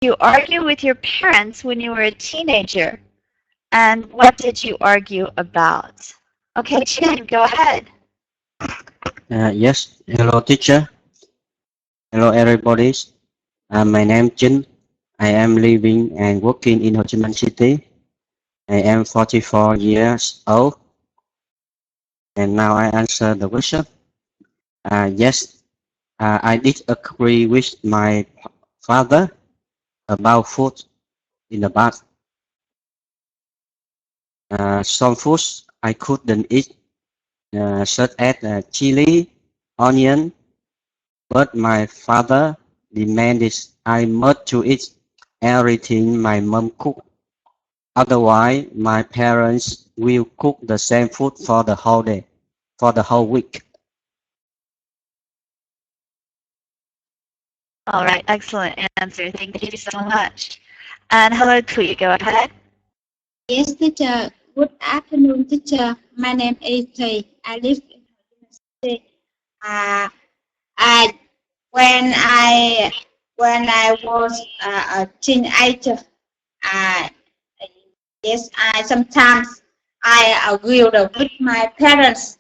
you argue with your parents when you were a teenager? And what did you argue about? Okay, Chin, go ahead. Yes, hello teacher. Hello everybody. My name Jin. I am living and working in Ho Chi Minh City. I am 44 years old. And now I answer the question. Yes, I did agree with my father about food in the past. Some foods I couldn't eat, such as chili, onion, but my father demanded I must to eat everything my mom cooked. Otherwise, my parents will cook the same food for the whole day, for the whole week. All right, excellent answer. Thank you so much. And hello, Tweet, go ahead. Yes, teacher. Good afternoon, teacher. My name is Thầy. I live in City. Uh, I when I was a teenager, uh, yes, I sometimes I agree with my parents,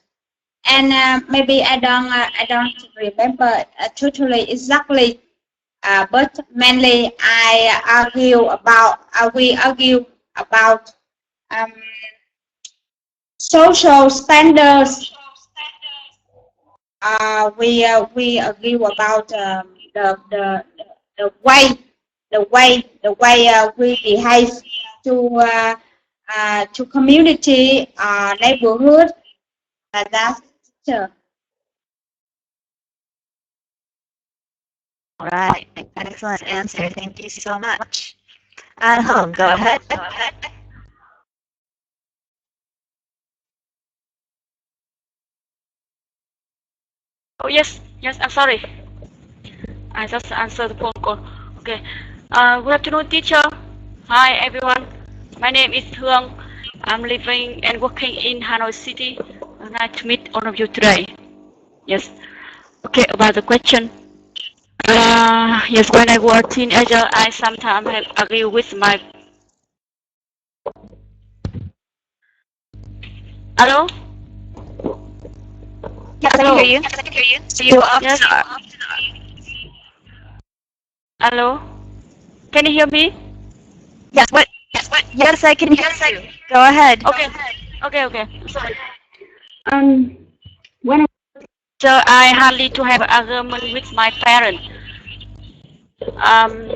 and maybe I don't remember totally exactly, but mainly we argue about um, social standards. We agree about the way we behave to community, neighborhood. That's uh, All right, excellent answer. Thank you so much. And Home, go ahead. Oh yes, yes. I'm sorry. I just answered the phone call. Okay. Good afternoon, teacher. Hi, everyone. My name is Thương. I'm living and working in Hanoi City. Nice to meet all of you today. Yes. Okay, about the question. Yes, when I was a teenager, I sometimes have argue with my. Hello? Yes, I Hello? can hear you. Yes, I can hear you. So you up Yes. to Hello? Can you hear me? Yes, what? Yes, I can hear you. Go ahead. Okay. Okay. Sorry. Um, when I so I hardly to have argument with my parents. Um,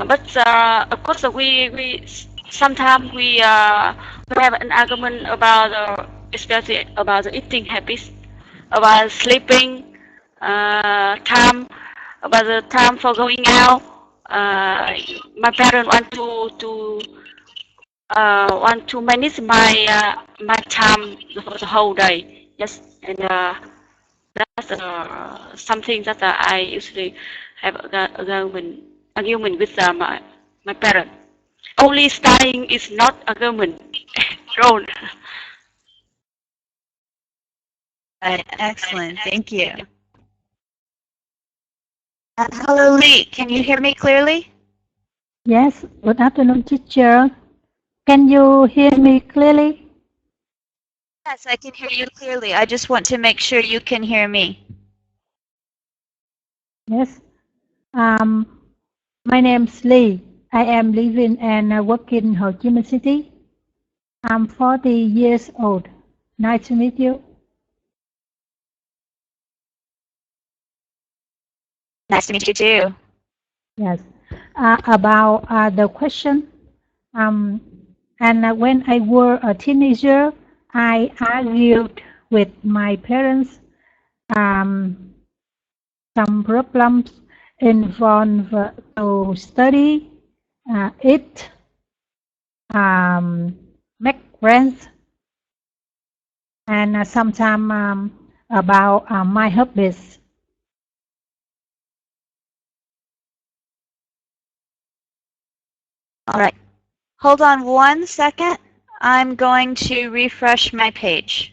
but of course we sometimes we have an argument about especially about the eating habits, about sleeping time, about the time for going out. My parents want to manage my time for the whole day. Yes, and that's something that I usually have argument with my parents. Only studying is not argument. Wrong. Right, excellent. Thank you. Hello, Lee. Can you hear me clearly? Yes, good afternoon, teacher. Can you hear me clearly? Yes, I can hear you clearly. I just want to make sure you can hear me. Yes. My name's Lee. I am living and working in Ho Chi Minh City. I'm 40 years old. Nice to meet you. Nice to meet you too. Yes. About the question, and when I was a teenager, I argued with my parents. Um, some problems involve to study, eat, make friends, and sometimes about my hobbies. All right. Hold on 1 second. I'm going to refresh my page.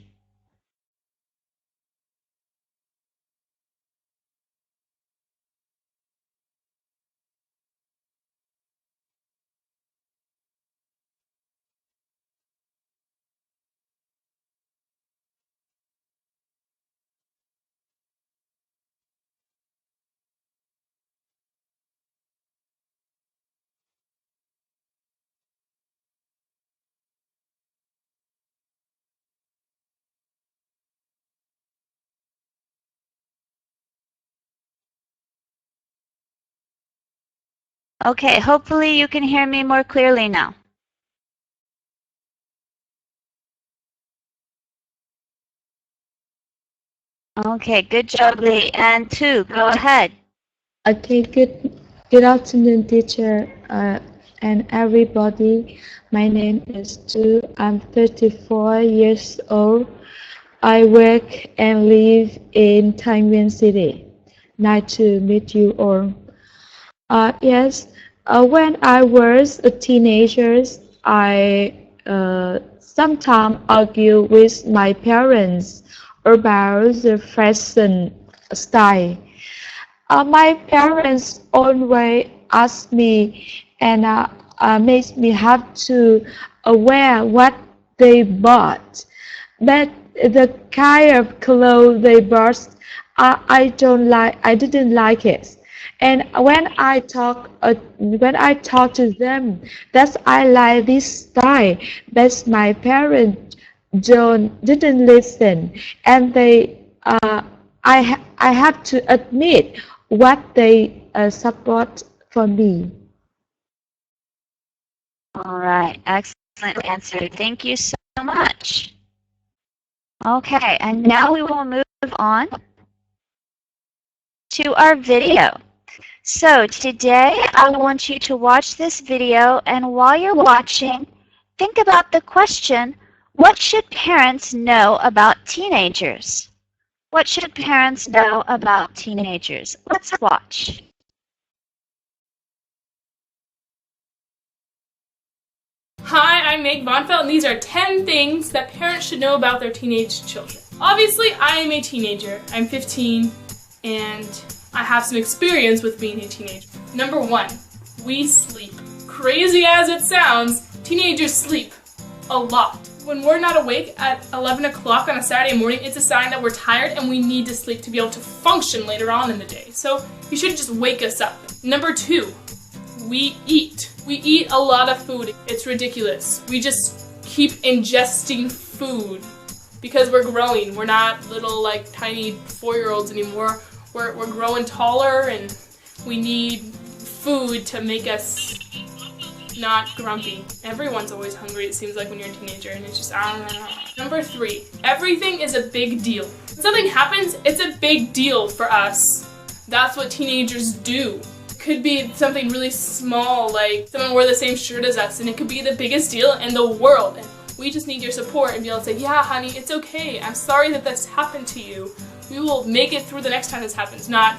Okay, hopefully you can hear me more clearly now. Okay, good job, Lee. And two, go ahead. Okay, good afternoon, teacher, and everybody. My name is Tu. I'm 34 years old. I work and live in Tai Nguyen City. Nice to meet you all. Yes, when I was a teenager, I sometimes argue with my parents about the fashion style. My parents always ask me and makes me have to wear what they bought. But the kind of clothes they bought, I don't like. I didn't like it. And when I talk to them, that I like this style, but my parents didn't listen, and I have to admit what they support for me. All right, excellent answer. Thank you so much. Okay, and now we will move on to our video. So today I want you to watch this video, and while you're watching, think about the question, what should parents know about teenagers? What should parents know about teenagers? Let's watch. Hi, I'm Meg Bonfeld, and these are 10 things that parents should know about their teenage children. Obviously, I am a teenager. I'm 15, and I have some experience with being a teenager. Number 1, we sleep. Crazy as it sounds, teenagers sleep a lot. When we're not awake at 11 o'clock on a Saturday morning, it's a sign that we're tired and we need to sleep to be able to function later on in the day. So you should just wake us up. Number 2, we eat. We eat a lot of food. It's ridiculous. We just keep ingesting food because we're growing. We're not little like tiny 4-year-olds anymore. We're growing taller and we need food to make us not grumpy. Everyone's always hungry, it seems like, when you're a teenager, and it's just, I don't know. Number 3, everything is a big deal. When something happens, it's a big deal for us. That's what teenagers do. Could be something really small, like someone wore the same shirt as us, and it could be the biggest deal in the world. And we just need your support and be able to say, yeah, honey, it's okay. I'm sorry that this happened to you. We will make it through the next time this happens, not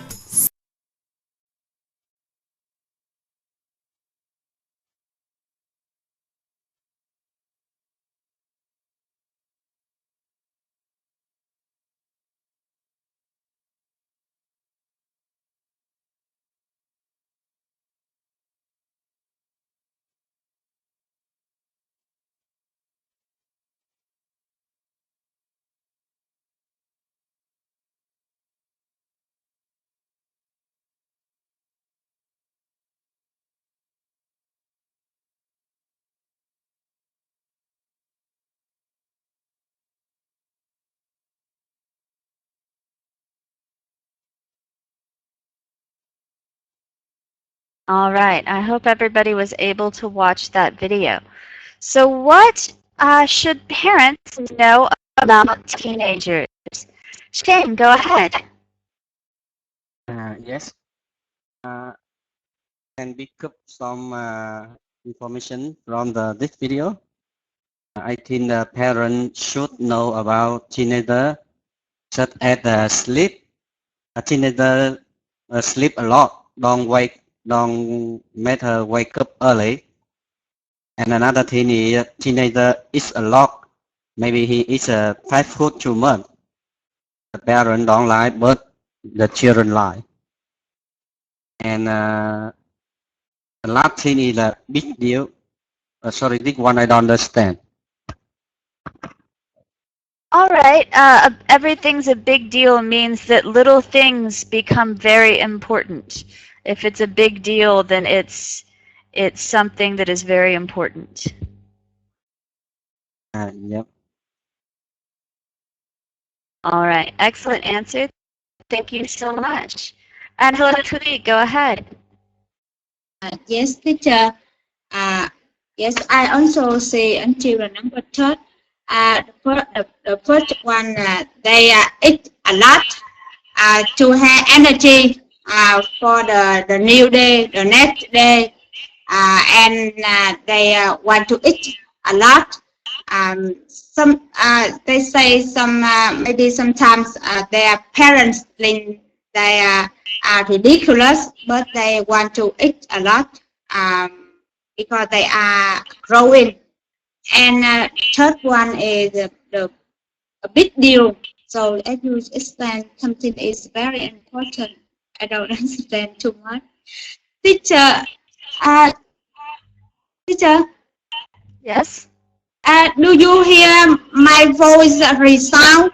All right, I hope everybody was able to watch that video. So what should parents know about teenagers? Shane, go ahead. Yes. Can pick up some information from this video. I think the parents should know about teenager, such as sleep. A teenager sleep a lot. Don't make her wake up early. And another thing is teenager eats a lot. Maybe he eats fast food too much. The parents don't like, but the children like. And the last thing is a big deal. Sorry, this one I don't understand. All right, everything's a big deal means that little things become very important. If it's a big deal, then it's something that is very important. Yep. All right, excellent answer. Thank you so much. And hello, Tuli, go ahead. Yes, teacher. Yes, I also see until the number third. The first one, they eat a lot to have energy for the new day, the next day, and they want to eat a lot. They say maybe sometimes their parents think they are ridiculous, but they want to eat a lot because they are growing. And third one is a big deal. So as you explain, something is very important. I don't understand too much. Teacher, uh, teacher, Yes? do you hear my voice resound?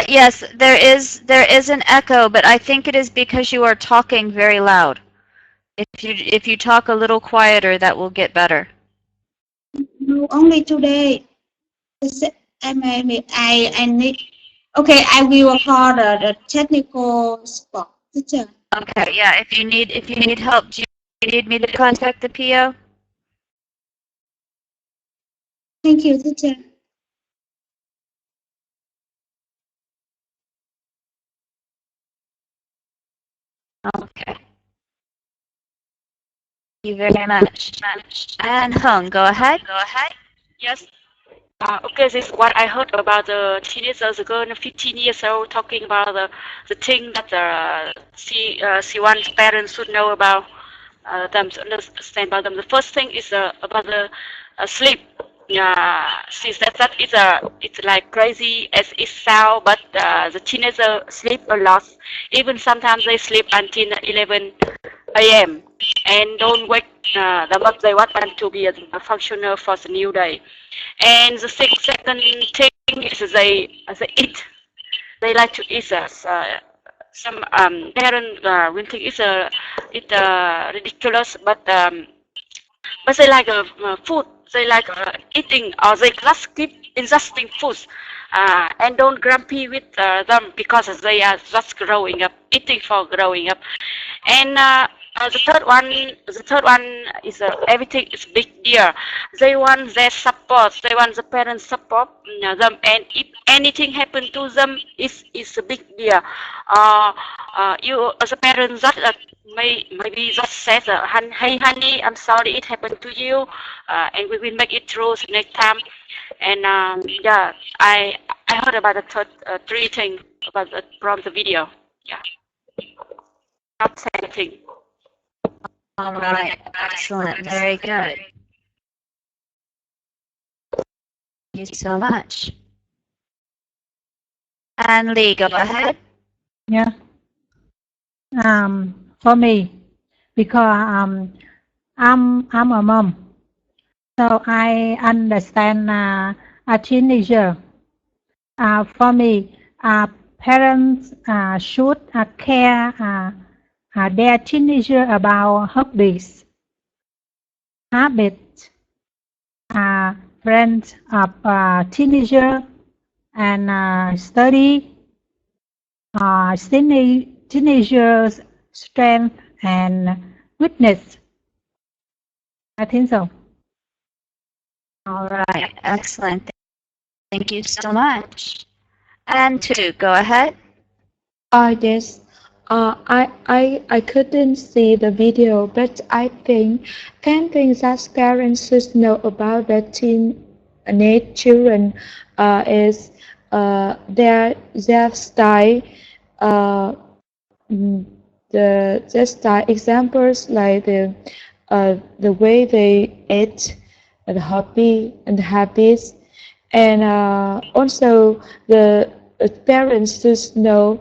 Yes, there is an echo, but I think it is because you are talking very loud. If you talk a little quieter, that will get better. No, only today. I need. Okay, I will call the technical support teacher. Okay, yeah, if you need help, do you need me to contact the PO? Thank you, teacher. Okay. Thank you very much. And Hung, go ahead. Yes. Okay, this is what I heard about the teenagers, girl 15 years old, talking about the thing that she wants parents should know about them, to understand about them. The first thing is about the sleep. She said that it's like crazy as it sounds, but the teenager sleep a lot. Even sometimes they sleep until 11 a.m. and don't wake them up. They want them to be a functional for the new day. And the second thing is they eat. They like to eat. Some parents will think it's ridiculous, but they like food. They like eating, or they just keep ingesting foods, and don't grumpy with them because they are just growing up, eating for growing up. And the third one is everything is big deal. They want their support. They want the parents support them, and if anything happen to them, it's a big deal. You as a parent that maybe just says, "Hey, honey, I'm sorry it happened to you, and we will make it through next time." And yeah, I heard about the three things about from the video. Yeah, not say anything. All right, excellent, very good. Thank you so much. And Lee, go ahead. Yeah. For me, because I'm a mom, so I understand a teenager. For me, parents should care their teenager about hobbies, habits, friends of teenager, and study, teenagers' strength and weakness. I think so. All right, excellent. Thank you so much. And two, go ahead. Yes. I couldn't see the video, but I think 10 things that parents should know about their teenage children is their style, their style examples like the way they eat, the hobby and the habits, and also the parents should know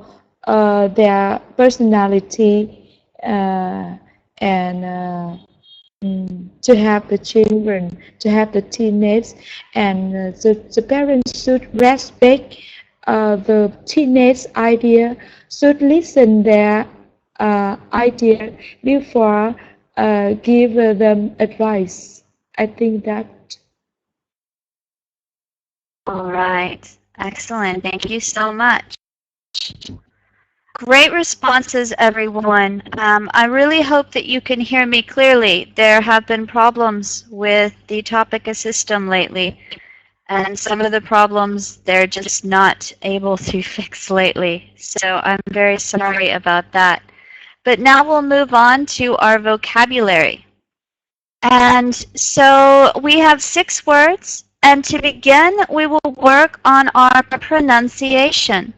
their personality and to have the children, to have the teenage, and the parents should respect the teenage idea, should listen their idea before give them advice. I think that. All right, excellent. Thank you so much. Great responses, everyone. I really hope that you can hear me clearly. There have been problems with the Topica system lately, and some of the problems they're just not able to fix lately. So I'm very sorry about that. But now we'll move on to our vocabulary. And so we have 6 words, and to begin, we will work on our pronunciation.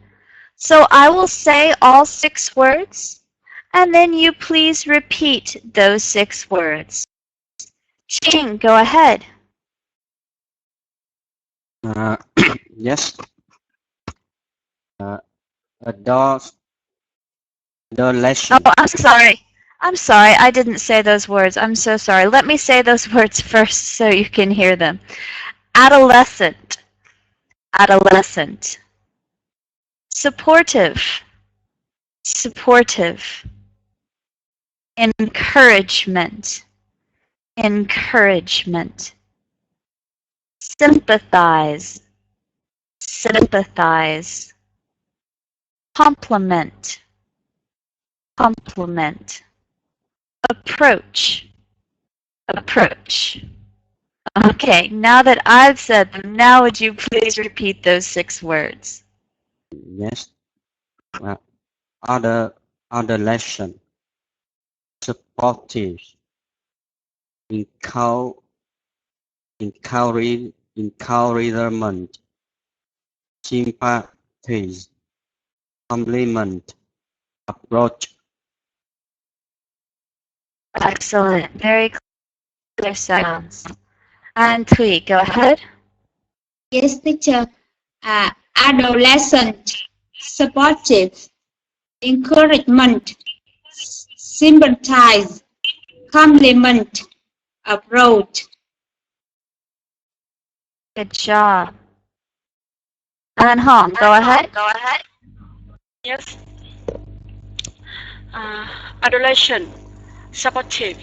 So I will say all 6 words, and then you please repeat those 6 words. Ching, go ahead. Yes. Adolescent. Oh, I'm sorry. I'm sorry, I didn't say those words. I'm so sorry. Let me say those words first so you can hear them. Adolescent. Adolescent. Supportive. Supportive. Encouragement. Encouragement. Sympathize. Sympathize. Compliment. Compliment. Approach. Approach. Okay, now that I've said them, now would you please repeat those 6 words? Yes. Adolescent. Supportive. Encouragement. Sympathy. Compliment. Approach. Excellent. Very clear sounds. And Tui, go ahead. Yes, teacher. Adolescent, supportive, encouragement, sympathize, compliment, approach. Good job. And Hong, go ahead. Go ahead. Yes. Adolescent, supportive,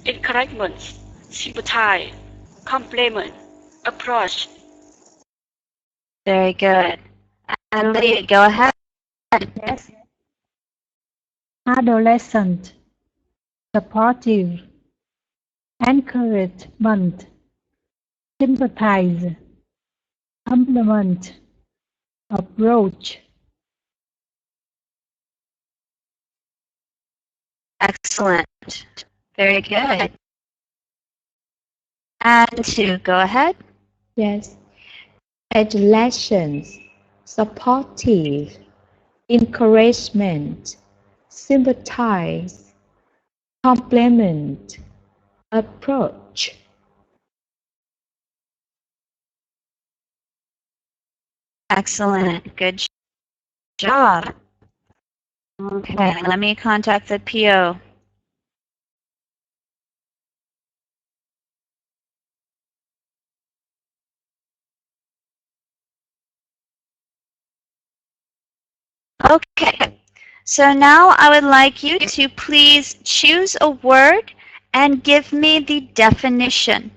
encouragement, sympathize, compliment, approach. Very good. And Lee, go ahead. Yes. Adolescent, supportive, encouragement, sympathize, compliment, approach. Excellent. Very good. And Sue, go ahead. Yes. Adolescence, supportive, encouragement, sympathize, compliment, approach. Excellent. Good job. Okay, let me contact the PO. Okay, so now I would like you to please choose a word and give me the definition.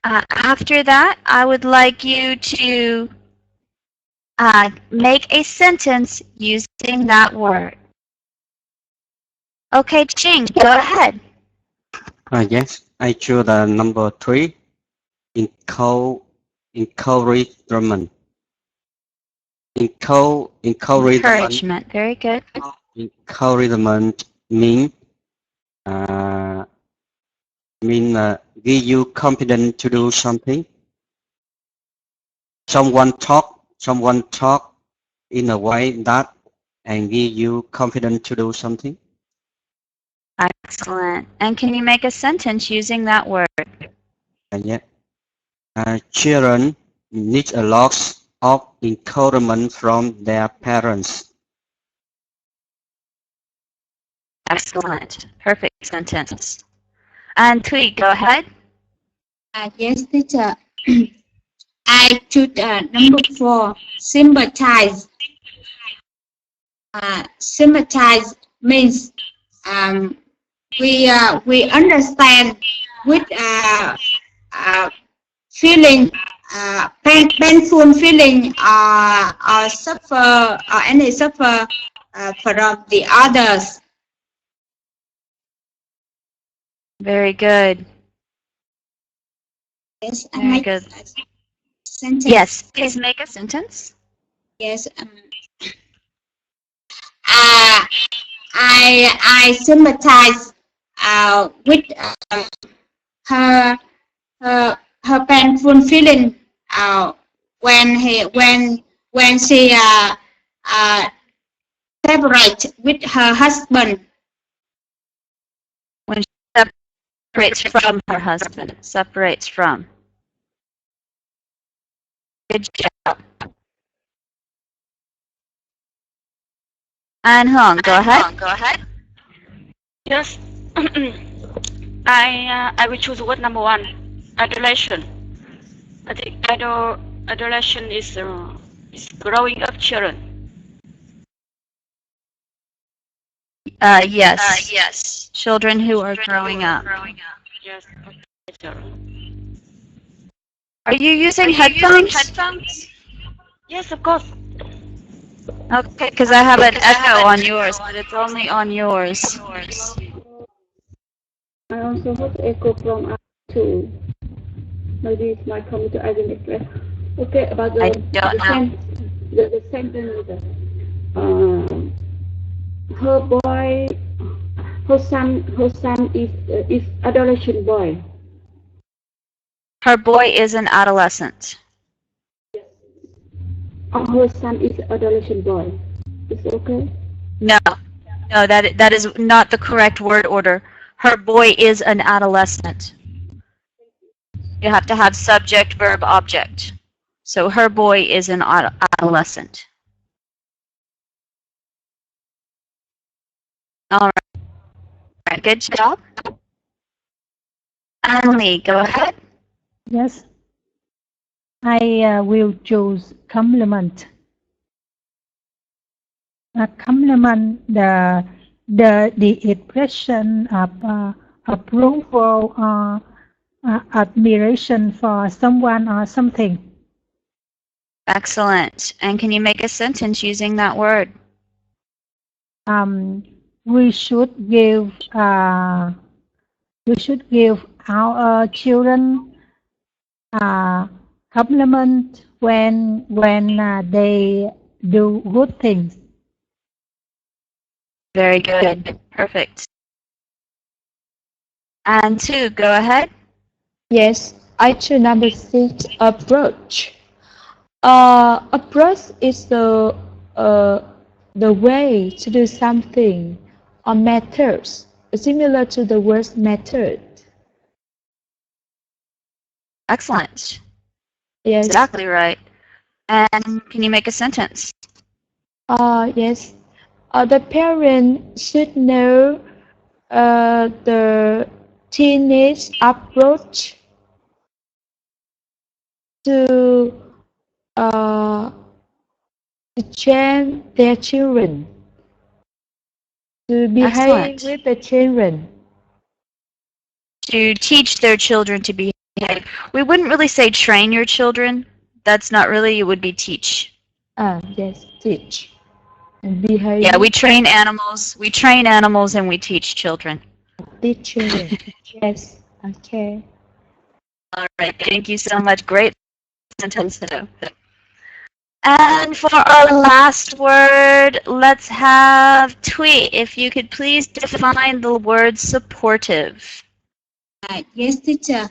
After that, I would like you to make a sentence using that word. Okay, Ching, go ahead. Yes, I choose the number 3. Encouragement. Encouragement. Very good. Encouragement mean give you confidence to do something. Someone talk in a way that and give you confidence to do something. Excellent. And can you make a sentence using that word? Yeah. Children need a lot of encouragement from their parents. Excellent. Perfect sentence. And Tui, go ahead. Yes, teacher. I choose number 4, sympathize. Sympathize means we understand with feeling, painful feeling, or suffer, or any suffer from the others. Very good. Yes, I Very make good. a sentence. Yes, please make a sentence. Yes. I sympathize with her painful feeling when she separates with her husband. When she separates from her husband. Separates from. Good job. And Hong, go ahead. Yes. I will choose word number 1. Adolescent. I think adolescent is growing up children. Yes. Children who are growing up. Yes. Are you using headphones? Yes, of course. Okay, because I have an echo on yours, but it's only on yours. I also have echo from too. Maybe it's my computer. I didn't express. Okay, about I don't know. The sentence. Her son is adolescent boy. Her boy is an adolescent. Her son is adolescent boy. Is it okay? No, that is not the correct word order. Her boy is an adolescent. You have to have subject, verb, object. So her boy is an adolescent. All right, good job. Annie, go ahead. Yes. I will choose compliment. A compliment, the expression of approval or admiration for someone or something. Excellent. And can you make a sentence using that word? We should give our children compliment when they do good things. Very good. Perfect. And 2, go ahead. Yes, I choose number 6, approach. Approach is the way to do something or methods, similar to the word method. Excellent. Yes. Exactly right. And can you make a sentence? Yes. The parent should know the teenage approach to train their children to behave Excellent. with the children. To teach their children to behave. We wouldn't really say train your children. That's not really, it would be teach. Yes, teach and behave. Yeah, we train animals. We train animals and we teach children. Teach children. Yes. Okay. All right. Thank you so much. Great sentence. And for our last word, let's have Tui. If you could please define the word supportive. Yes, teacher.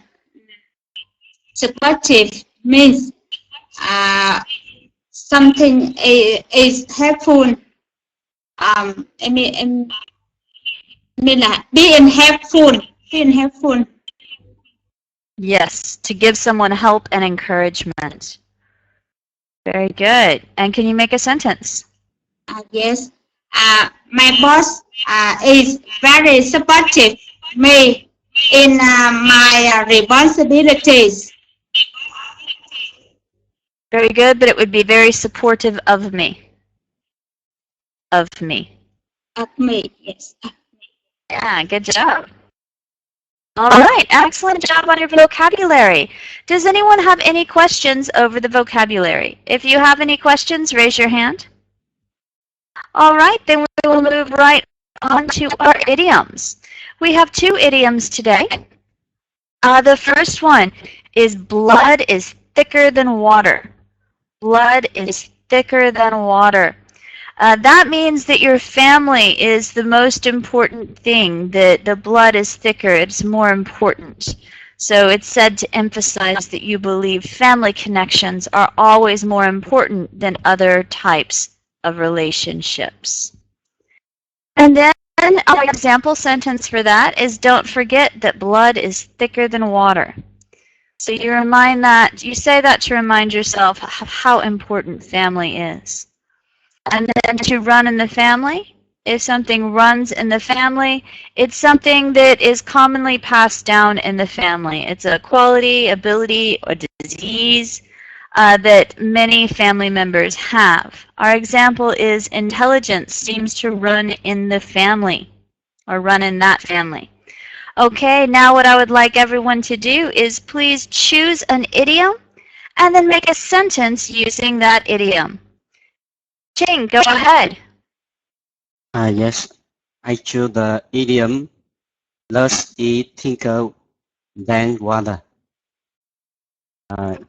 Supportive means something is helpful. I mean like being helpful. Yes, to give someone help and encouragement. Very good. And can you make a sentence? Yes. My boss is very supportive me in my responsibilities. Very good, but it would be very supportive of me. Of me. Of me, yes. Yeah, good job. All right, excellent job on your vocabulary. Does anyone have any questions over the vocabulary? If you have any questions, raise your hand. All right, then we will move right on to our idioms. We have 2 idioms today. The first one is blood is thicker than water. Blood is thicker than water. That means that your family is the most important thing, that the blood is thicker, it's more important. So it's said to emphasize that you believe family connections are always more important than other types of relationships. And then our example sentence for that is, don't forget that blood is thicker than water. So you say that to remind yourself of how important family is. And then to run in the family, if something runs in the family, it's something that is commonly passed down in the family. It's a quality, ability, or disease that many family members have. Our example is intelligence seems to run in the family, or run in that family. Okay, now what I would like everyone to do is please choose an idiom and then make a sentence using that idiom. Ching, go ahead. Yes, I choose the idiom, less is thicker than water.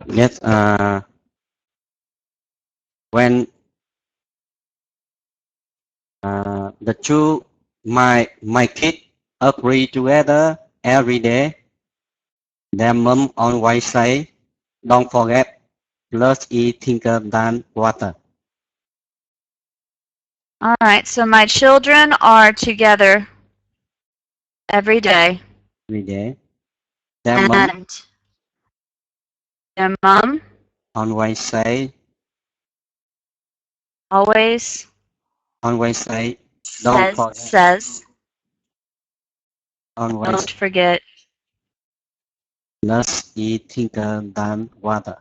Yes, when the two, my kids agree together every day, their mom always say, don't forget, less is thicker than water. All right, so my children are together every day. Every day. And their mom always say, always say, don't forget, less is thicker than water.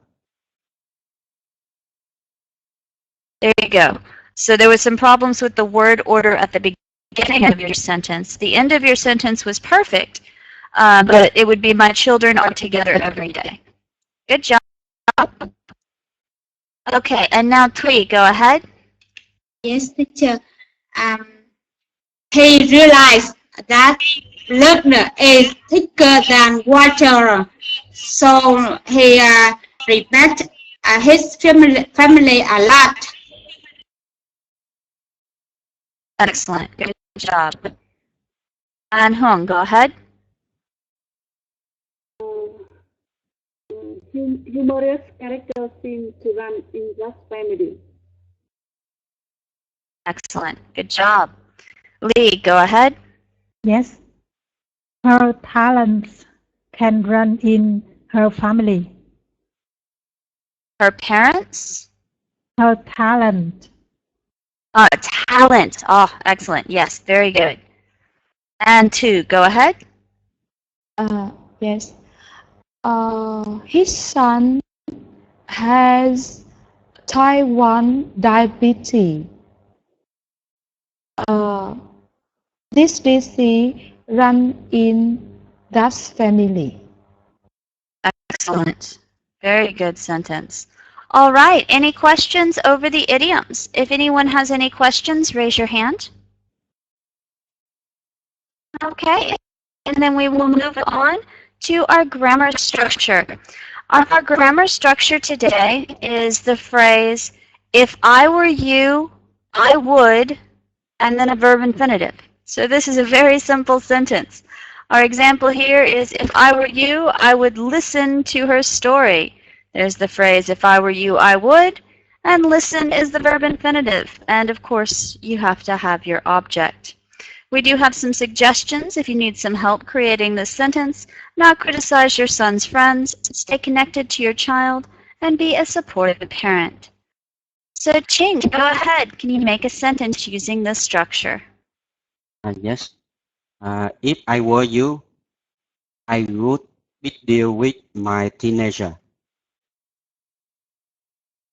There you go. So there was some problems with the word order at the beginning of your sentence. The end of your sentence was perfect, but it would be, my children are together every day. Good job. Okay, and now Tui, go ahead. Yes, teacher. He realized that blood is thicker than water, so he respects his family a lot. Excellent. Good job. And Hung, go ahead. Humorous characters seem to run in that family. Excellent. Good job. Lee, go ahead. Yes. Her talents can run in her family. Her parents? Her talent. Talent. Oh, excellent. Yes, very good. And Tu, go ahead. Yes. His son has type 1 diabetes. This disease runs in that family. Excellent. Very good sentence. All right. Any questions over the idioms? If anyone has any questions, raise your hand. Okay. And then we will move on to our grammar structure. Our grammar structure today is the phrase, if I were you, I would, and then a verb infinitive. So this is a very simple sentence. Our example here is, if I were you, I would listen to her story. There's the phrase, if I were you, I would, and listen is the verb infinitive. And of course, you have to have your object. We do have some suggestions if you need some help creating this sentence. Not criticize your son's friends, stay connected to your child, and be a supportive parent. So Ching, go ahead. Can you make a sentence using this structure? Yes. If I were you, I would deal with my teenager.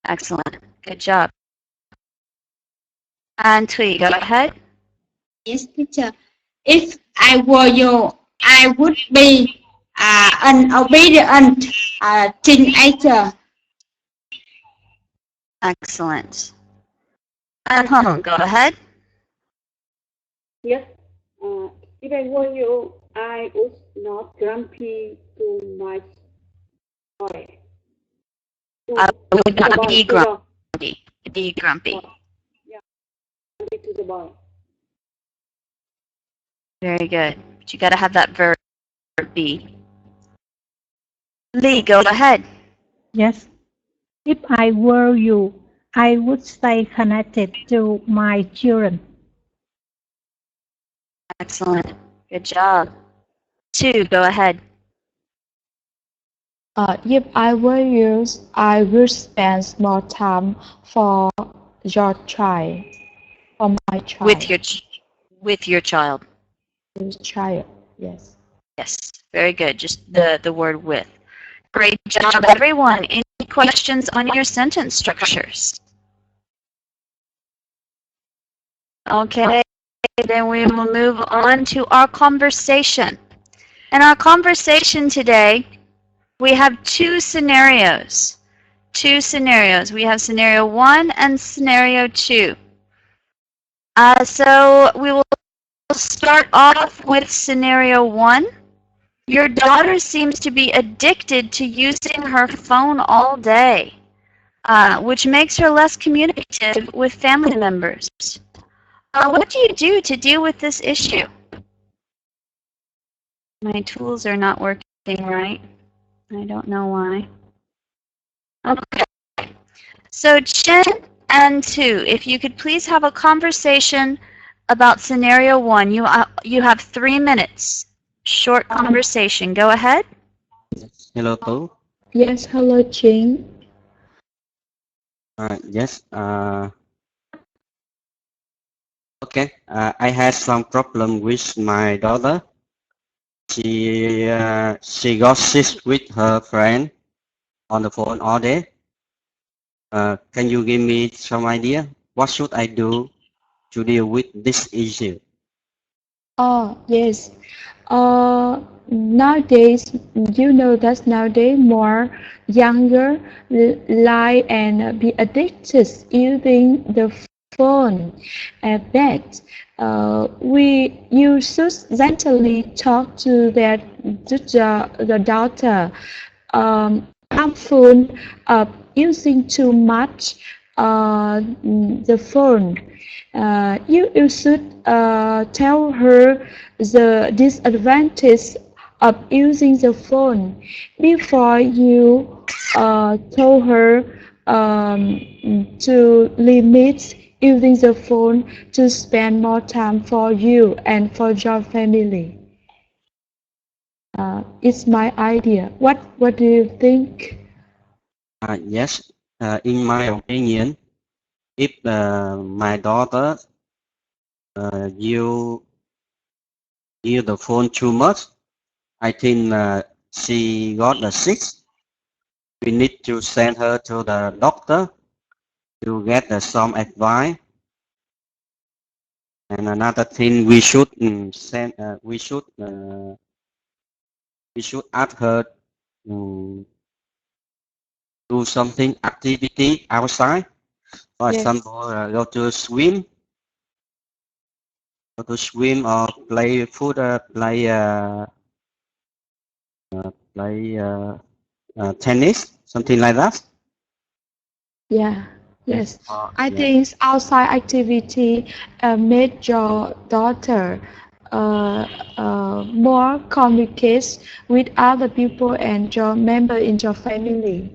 Excellent. Good job. And Tui, go ahead. Yes, teacher. If I were you, I would be an obedient teenager. Excellent. And Hong, go ahead. Yes. If I were you, I would not grumpy to my boy. I would To the not boy, be to the grumpy. Be grumpy. yeah, to the boy. Very good. But you got to have that verb be. Lee, go ahead. Yes. If I were you, I would stay connected to my children. Excellent. Good job. 2, go ahead. If I were you, I would spend more time for your child, for my child. With your child. Child, yes. Yes. Very good. Just the word with. Great job, everyone. Any questions on your sentence structures? Okay, then we will move on to our conversation. In our conversation today, we have 2 scenarios. 2 scenarios. We have scenario 1 and scenario 2. So we will start off with scenario 1. Your daughter seems to be addicted to using her phone all day, which makes her less communicative with family members. What do you do to deal with this issue? My tools are not working right. I don't know why. Okay. So Chen and 2, if you could please have a conversation about scenario 1. You have 3 minutes. Short conversation. Go ahead. Hello, Tú. Yes, hello, Jing. Yes. Okay. I had some problem with my daughter. She got sick with her friend on the phone all day. Can you give me some idea? What should I do to deal with this issue? Oh, yes. Nowadays, you know that nowadays more younger lie and be addicted using the phone. But you should gently talk to the daughter. Harmful using too much the phone. You should tell her the disadvantage of using the phone before you tell her to limit using the phone to spend more time for you and for your family. It's my idea. What do you think? Yes. In my opinion, if my daughter use the phone too much, I think she got the sick. We need to send her to the doctor to get some advice. And another thing, we should ask her do something activity outside. For example, go to swim or play foot, play tennis, something like that. Yeah. Yes. I think outside activity made your daughter more communicate with other people and your member in your family.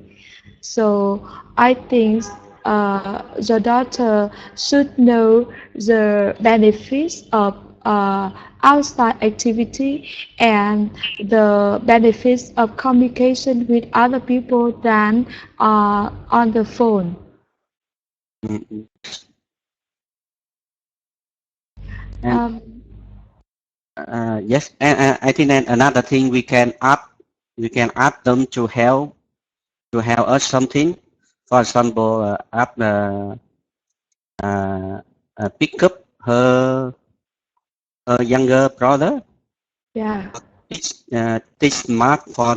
So I think your daughter should know the benefits of outside activity and the benefits of communication with other people than on the phone. Yes, and I think that another thing we can ask them to help us something. For example, pick up her younger brother. Yeah. Teach math for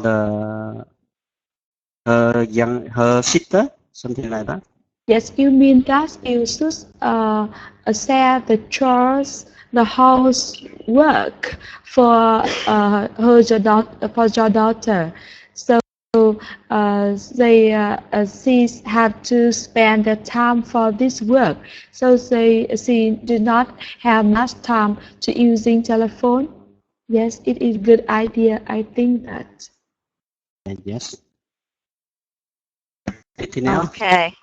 her sister, something like that. Yes, you mean that you should share the chores the housework for your daughter. So she had to spend the time for this work. So she do not have much time to using telephone. Yes, it is good idea. I think that. Yes. Anything else? Okay.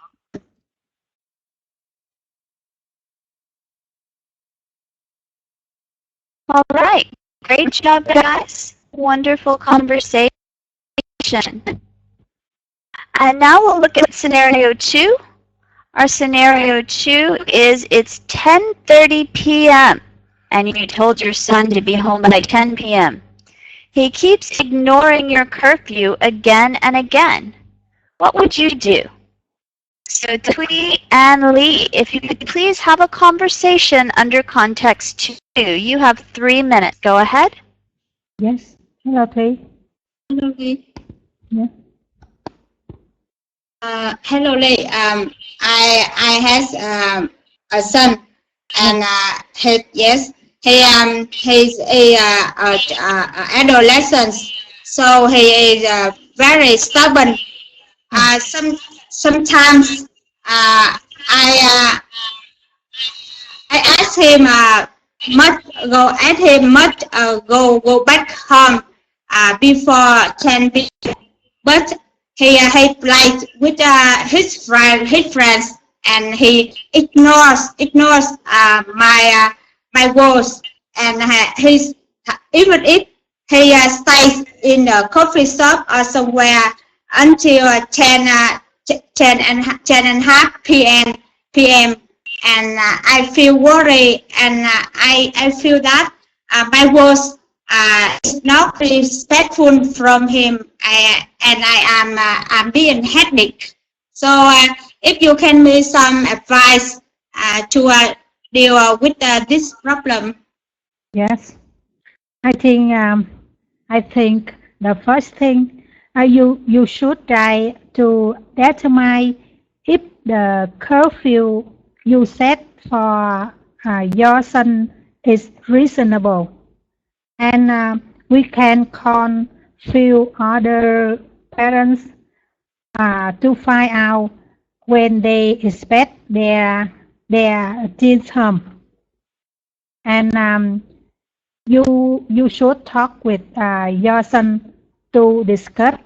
All right. Great job, guys. Wonderful conversation. And now we'll look at scenario 2. Our scenario 2 is it's 10:30 p.m. and you told your son to be home by 10 p.m. He keeps ignoring your curfew again and again. What would you do? So Thuy and Lee, if you could please have a conversation under context 2. You have 3 minutes. Go ahead. Yes. Hello, Thuy. Hello, Lee. Yeah. Hello, Lee. I have a son, and he's a adolescent, so he is very stubborn. Sometimes I ask him go back home before 10 p.m. But he plays with his friends, and he ignores my words, and even if he stays in a coffee shop or somewhere until 10 and a half p.m. and I feel worried, and I feel that my words is not respectful from him, and I'm being headache. So if you can give some advice to deal with this problem. Yes. I think the first thing you should try to determine if the curfew you set for your son is reasonable, and we can call few other parents to find out when they expect their kids home, and you should talk with your son to discuss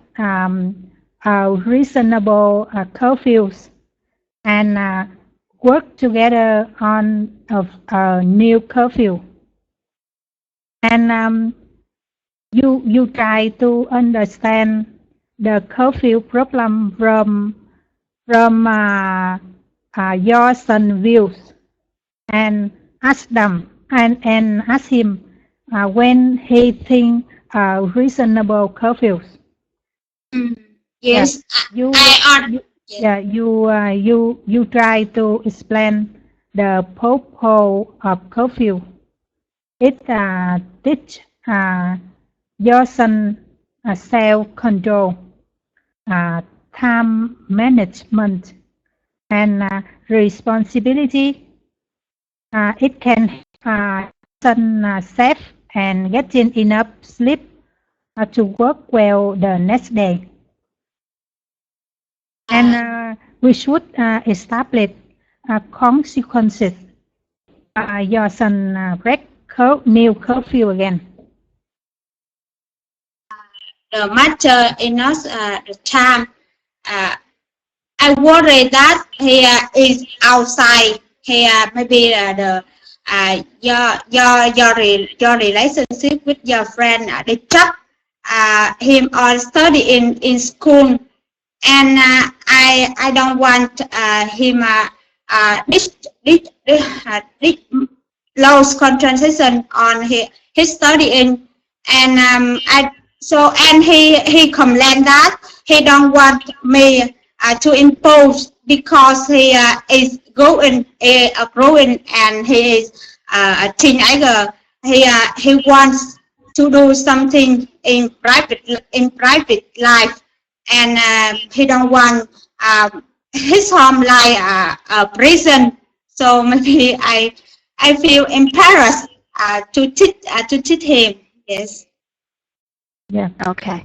reasonable curfews, and work together on a new curfew. And you try to understand the curfew problem from your son's views, and ask them and ask him when he think reasonable curfews. Yes, yeah. You try to explain the purpose of curfew. It teach your son self-control, time management, and responsibility. It can son safe and getting enough sleep to work well the next day. And we should establish consequences. Your son break new curfew again. The matter in us the time. I worry that he is outside. He maybe your relationship with your friend disturb him or study in school, and I don't want him lose concentration on his studying, and he complained that he don't want me to impose, because he is growing and he is a teenager. He wants to do something in private life, and he don't want his home like a prison. So maybe I feel embarrassed to teach him. Yes. Yeah. Okay.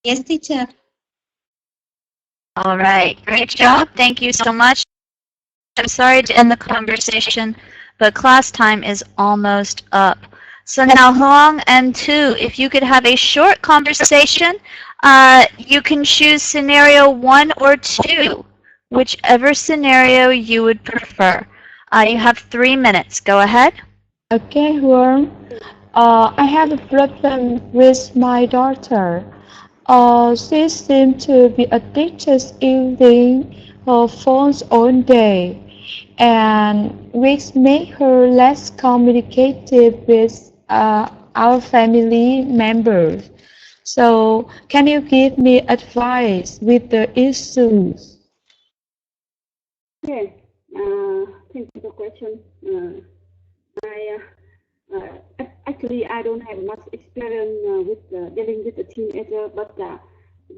Yes, teacher. All right. Great job. Thank you so much. I'm sorry to end the conversation, but class time is almost up. So now Huang and Tu, if you could have a short conversation, you can choose scenario 1 or 2, whichever scenario you would prefer. You have 3 minutes. Go ahead. Okay, Huang. I have a problem with my daughter. She seems to be addicted using her phones all day, and which make her less communicative with our family members. So, can you give me advice with the issues? Yes. Thank you for the question. Actually, I don't have much experience with dealing with a teenager, but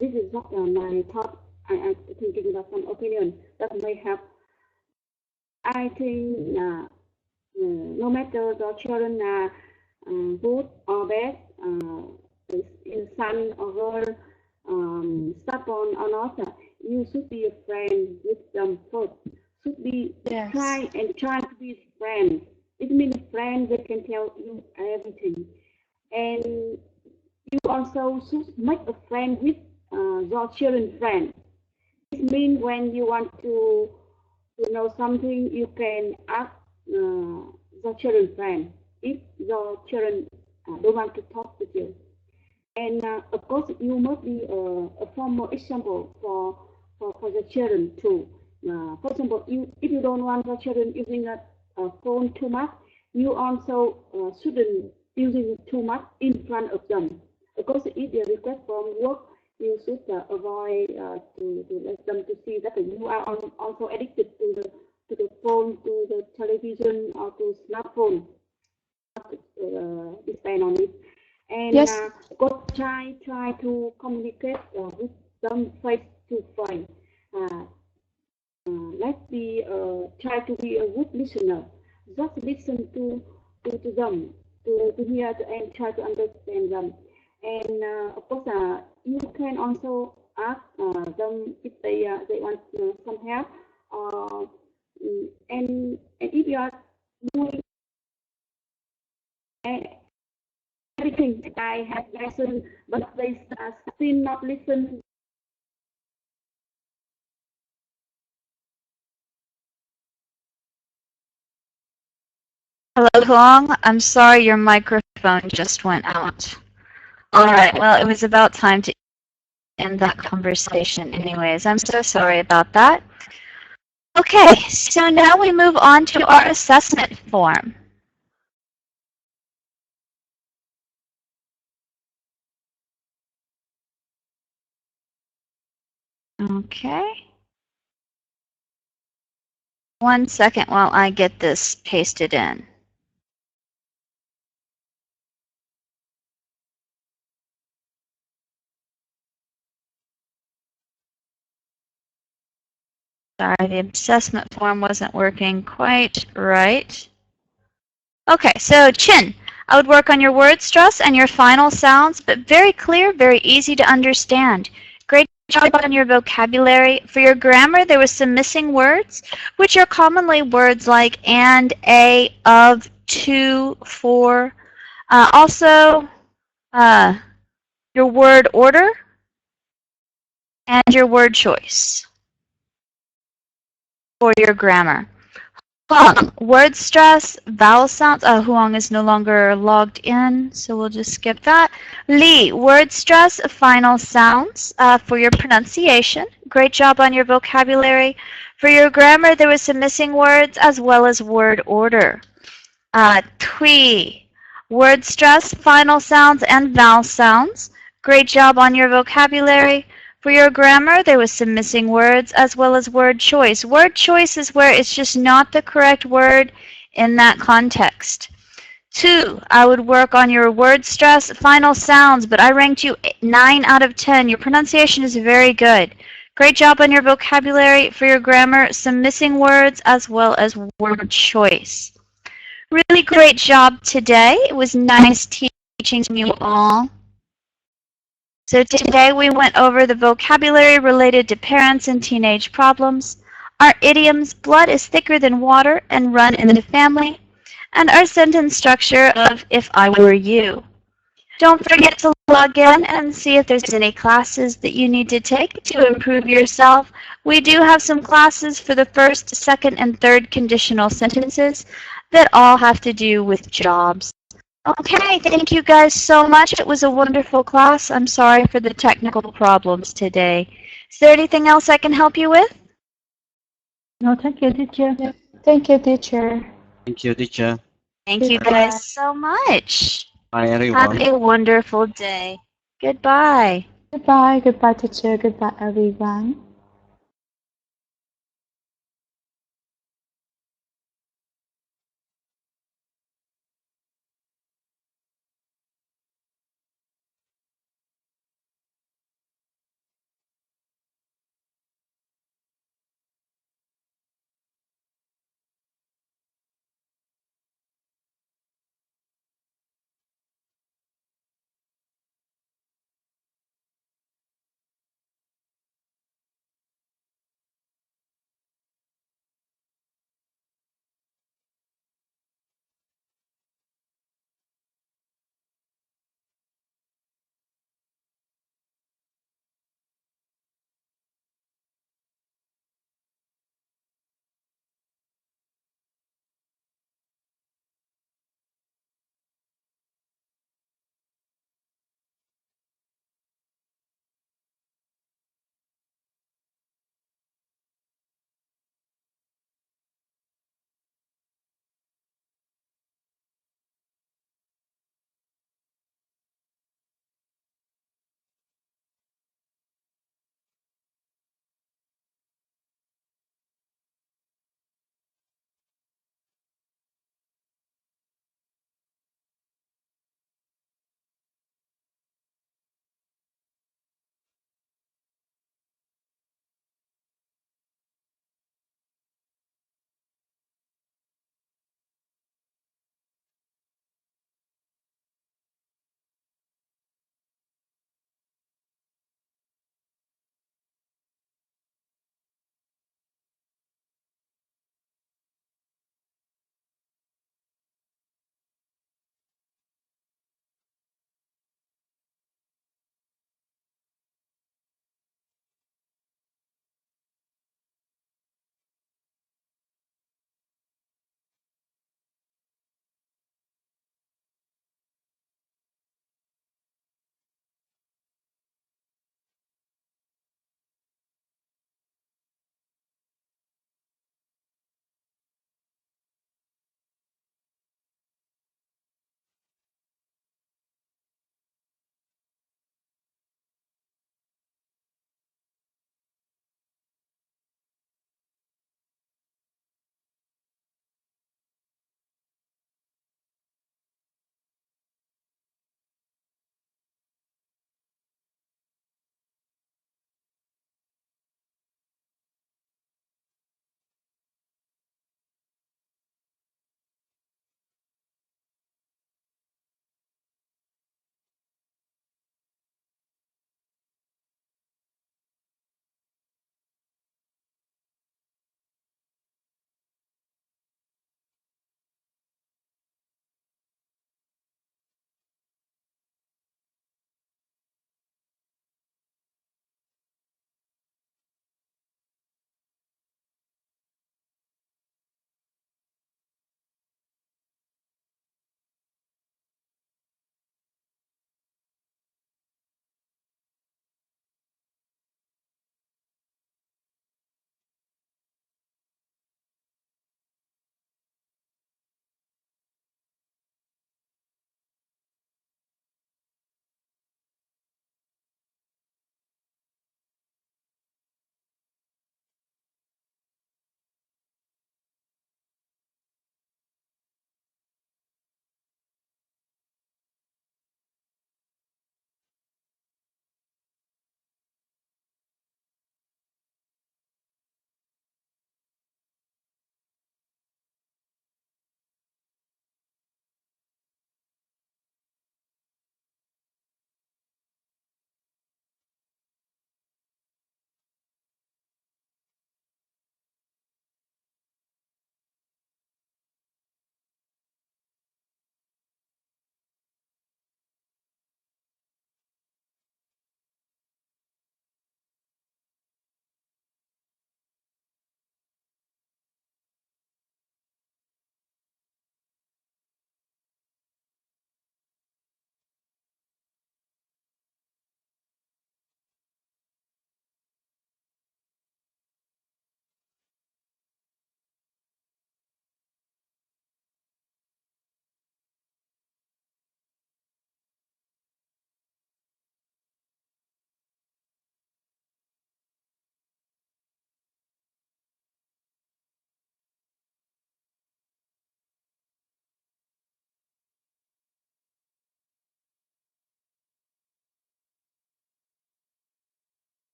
this is what my thought. I'm thinking about some opinion that may help. I think no matter the children are good or bad, in son or girl, stubborn or not, you should be a friend with them first. Should be Yes. try to be a friend. It means a friend that can tell you everything, and you also should make a friend with your children friend. It means when you want to know something, you can ask your children friend if your children don't want to talk with you. And of course, you must be a formal example for the children too. For example, if you don't want your children using a phone too much, you also shouldn't using it too much in front of them. Of course, if they request from work, you should avoid to let them to see that you are also addicted to the phone, to the television, or to smartphone. Depend on it. And Yes. go try to communicate with them face to face. Let's be try to be a good listener. Just listen to them, to hear and try to understand them. And of course, you can also ask them if they want some help. And if you are doing everything, I have listened, but they still not listen. Hello, Huang. I'm sorry your microphone just went out. All right. Well, it was about time to end that conversation anyways. I'm so sorry about that. Okay, so now we move on to our assessment form. Okay. 1 second while I get this pasted in. Sorry, the assessment form wasn't working quite right. Okay, so Chin, I would work on your word stress and your final sounds, but very clear, very easy to understand. Great job on your vocabulary. For your grammar, there was some missing words, which are commonly words like and, a, of, to, for. Also, your word order and your word choice for your grammar. Huang, word stress, vowel sounds. Huang is no longer logged in, so we'll just skip that. Li, word stress, final sounds for your pronunciation. Great job on your vocabulary. For your grammar, there was some missing words as well as word order. Tui, word stress, final sounds, and vowel sounds. Great job on your vocabulary. For your grammar, there was some missing words as well as word choice. Word choice is where it's just not the correct word in that context. 2, I would work on your word stress, final sounds, but I ranked you 9 out of 10. Your pronunciation is very good. Great job on your vocabulary. For your grammar, some missing words as well as word choice. Really great job today. It was nice teaching you all. So today we went over the vocabulary related to parents and teenage problems, our idioms, blood is thicker than water and run in the family, and our sentence structure of if I were you. Don't forget to log in and see if there's any classes that you need to take to improve yourself. We do have some classes for the first, second, and third conditional sentences that all have to do with jobs. Okay, thank you guys so much. It was a wonderful class. I'm sorry for the technical problems today. Is there anything else I can help you with? No, thank you, teacher. Thank you, teacher. Thank you, teacher. Thank you guys so much. Bye, everyone. Have a wonderful day. Goodbye. Goodbye, goodbye, teacher. Goodbye, everyone.